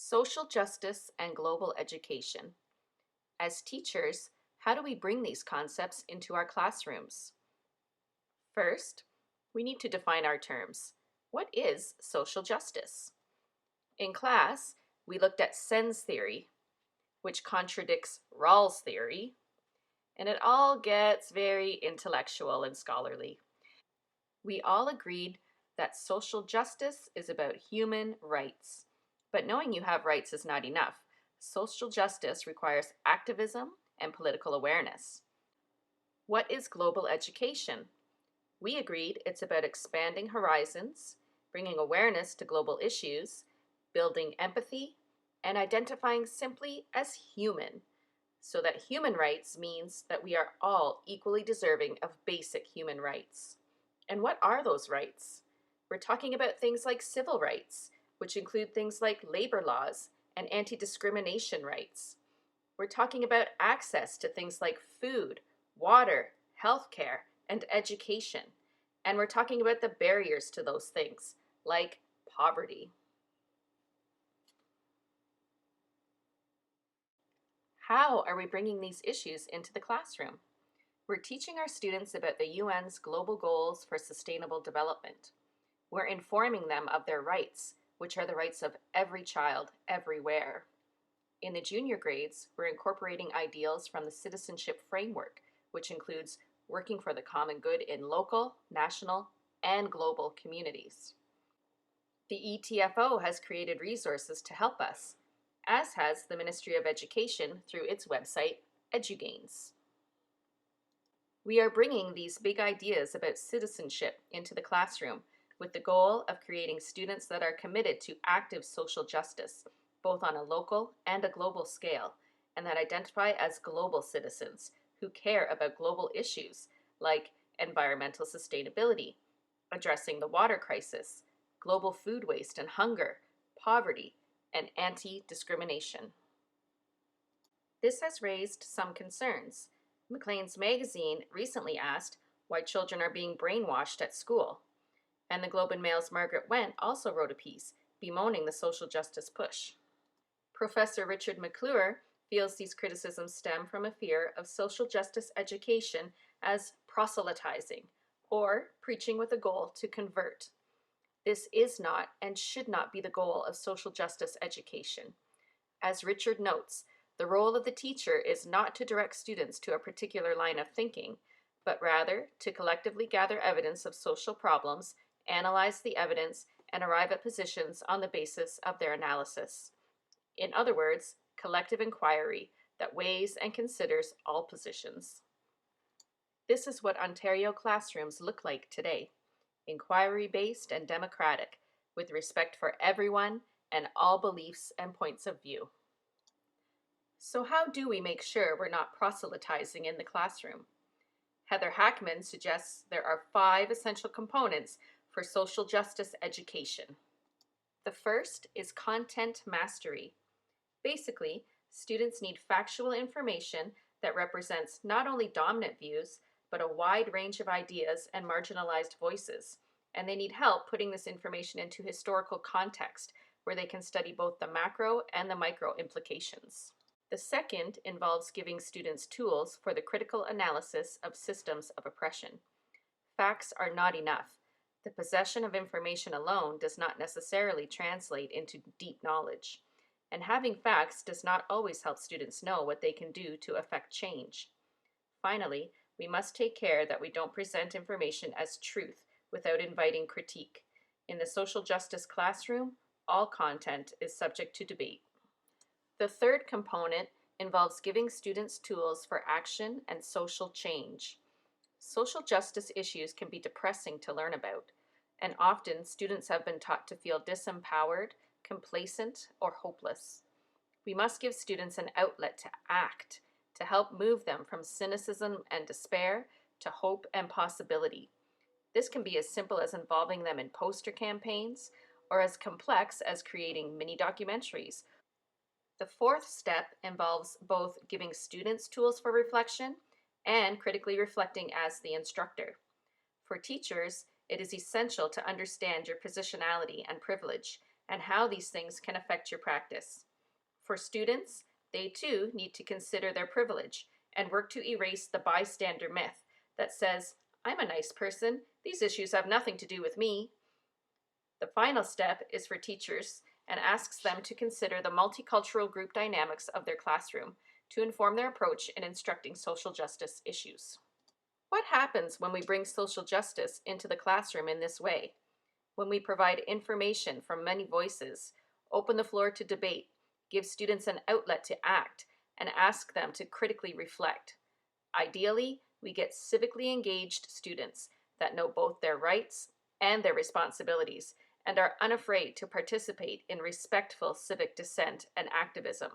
Social justice and global education. As teachers, how do we bring these concepts into our classrooms? First, we need to define our terms. What is social justice? In class, we looked at Sen's theory, which contradicts Rawls' theory, and it all gets very intellectual and scholarly. We all agreed that social justice is about human rights. But knowing you have rights is not enough. Social justice requires activism and political awareness. What is global education? We agreed it's about expanding horizons, bringing awareness to global issues, building empathy, and identifying simply as human, so that human rights means that we are all equally deserving of basic human rights. And what are those rights? We're talking about things like civil rights, which include things like labor laws and anti-discrimination rights. We're talking about access to things like food, water, healthcare, and education. And we're talking about the barriers to those things, like poverty. How are we bringing these issues into the classroom? We're teaching our students about the UN's global goals for sustainable development. We're informing them of their rights, which are the rights of every child, everywhere. In the junior grades, we're incorporating ideals from the citizenship framework, which includes working for the common good in local, national, and global communities. The ETFO has created resources to help us, as has the Ministry of Education through its website, EduGains. We are bringing these big ideas about citizenship into the classroom with the goal of creating students that are committed to active social justice, both on a local and a global scale, and that identify as global citizens who care about global issues like environmental sustainability, addressing the water crisis, global food waste and hunger, poverty, and anti-discrimination. This has raised some concerns. Maclean's magazine recently asked why children are being brainwashed at school. And the Globe and Mail's Margaret Went also wrote a piece bemoaning the social justice push. Professor Richard McClure feels these criticisms stem from a fear of social justice education as proselytizing, or preaching with a goal to convert. This is not and should not be the goal of social justice education. As Richard notes, the role of the teacher is not to direct students to a particular line of thinking, but rather to collectively gather evidence of social problems, analyze the evidence, and arrive at positions on the basis of their analysis. In other words, collective inquiry that weighs and considers all positions. This is what Ontario classrooms look like today, inquiry-based and democratic, with respect for everyone and all beliefs and points of view. So how do we make sure we're not proselytizing in the classroom? Heather Hackman suggests there are 5 essential components for social justice education. The first is content mastery. Basically, students need factual information that represents not only dominant views, but a wide range of ideas and marginalized voices. And they need help putting this information into historical context, where they can study both the macro and the micro implications. The second involves giving students tools for the critical analysis of systems of oppression. Facts are not enough. The possession of information alone does not necessarily translate into deep knowledge. And having facts does not always help students know what they can do to affect change. Finally, we must take care that we don't present information as truth without inviting critique. In the social justice classroom, all content is subject to debate. The third component involves giving students tools for action and social change. Social justice issues can be depressing to learn about, and often students have been taught to feel disempowered, complacent, or hopeless. We must give students an outlet to act, to help move them from cynicism and despair to hope and possibility. This can be as simple as involving them in poster campaigns, or as complex as creating mini documentaries. The fourth step involves both giving students tools for reflection and critically reflecting as the instructor. For teachers, it is essential to understand your positionality and privilege and how these things can affect your practice. For students, they too need to consider their privilege and work to erase the bystander myth that says, I'm a nice person, these issues have nothing to do with me. The final step is for teachers and asks them to consider the multicultural group dynamics of their classroom to inform their approach in instructing social justice issues. What happens when we bring social justice into the classroom in this way? When we provide information from many voices, open the floor to debate, give students an outlet to act, and ask them to critically reflect. Ideally, we get civically engaged students that know both their rights and their responsibilities and are unafraid to participate in respectful civic dissent and activism.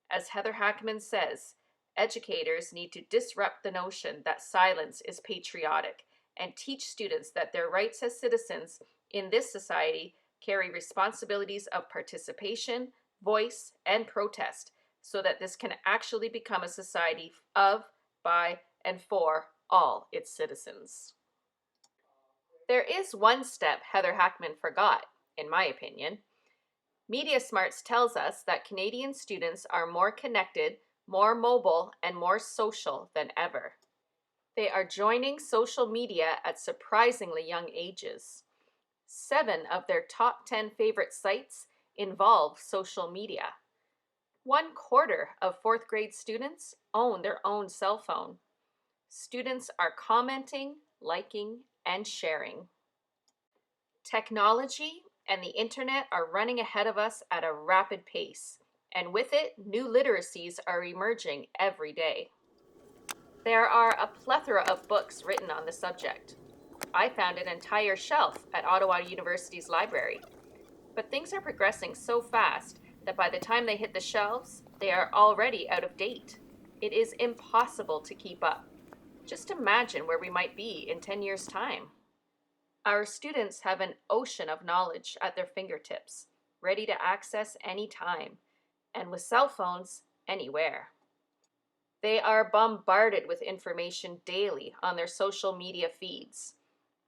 As Heather Hackman says, educators need to disrupt the notion that silence is patriotic and teach students that their rights as citizens in this society carry responsibilities of participation, voice, and protest so that this can actually become a society of, by, and for all its citizens. There is one step Heather Hackman forgot, in my opinion. Media Smarts tells us that Canadian students are more connected, more mobile, and more social than ever. They are joining social media at surprisingly young ages. 7 of their top 10 favorite sites involve social media. 1/4 of 4th grade students own their own cell phone. Students are commenting, liking, and sharing. Technology and the internet are running ahead of us at a rapid pace, and with it, new literacies are emerging every day. There are a plethora of books written on the subject. I found an entire shelf at Ottawa University's library. But things are progressing so fast that by the time they hit the shelves, they are already out of date. It is impossible to keep up. Just imagine where we might be in 10 years' time. Our students have an ocean of knowledge at their fingertips, ready to access any time, and with cell phones, anywhere. They are bombarded with information daily on their social media feeds.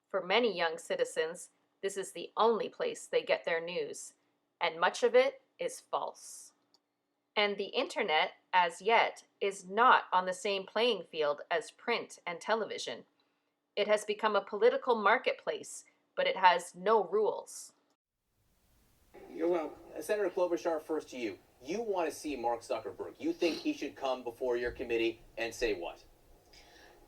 For many young citizens, this is the only place they get their news, and much of it is false. And the internet, as yet, is not on the same playing field as print and television. It has become a political marketplace, but it has no rules. You're welcome. Senator Klobuchar, first to you. You want to see Mark Zuckerberg. You think he should come before your committee and say what?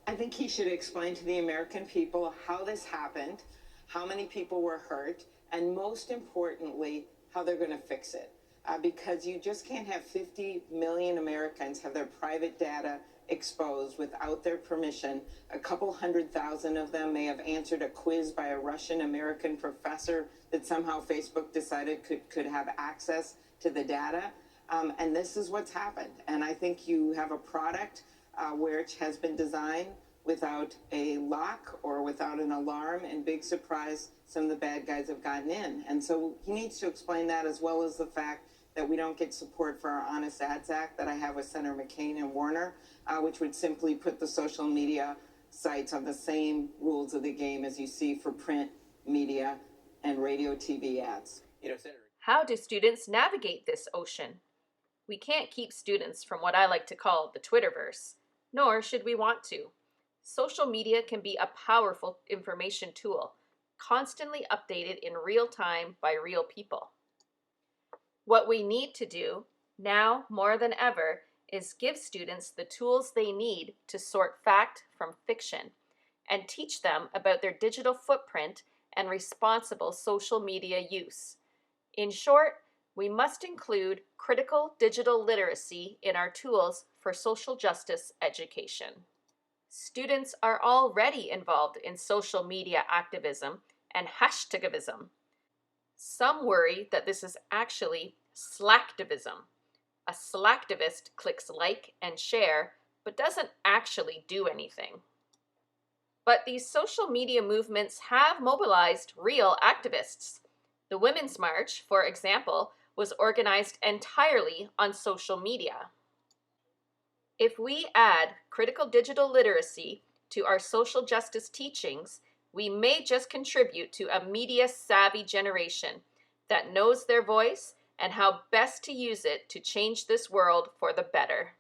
I think he should explain to the American people how this happened, how many people were hurt, and most importantly, how they're going to fix it. Because you just can't have 50 million Americans have their private data exposed without their permission. A couple 100,000 of them may have answered a quiz by a Russian-American professor that somehow Facebook decided could have access to the data. And this is what's happened. And I think you have a product which has been designed without a lock or without an alarm, and big surprise, some of the bad guys have gotten in. And so he needs to explain that, as well as the fact that we don't get support for our Honest Ads Act that I have with Senator McCain and Warner, which would simply put the social media sites on the same rules of the game as you see for print media and radio TV ads. Senator. How do students navigate this ocean? We can't keep students from what I like to call the Twitterverse, nor should we want to. Social media can be a powerful information tool, constantly updated in real time by real people. What we need to do, now more than ever, is give students the tools they need to sort fact from fiction and teach them about their digital footprint and responsible social media use. In short, we must include critical digital literacy in our tools for social justice education. Students are already involved in social media activism and hashtagivism. Some worry that this is actually slacktivism. A slacktivist clicks like and share, but doesn't actually do anything. But these social media movements have mobilized real activists. The Women's March, for example, was organized entirely on social media. If we add critical digital literacy to our social justice teachings, we may just contribute to a media-savvy generation that knows their voice and how best to use it to change this world for the better.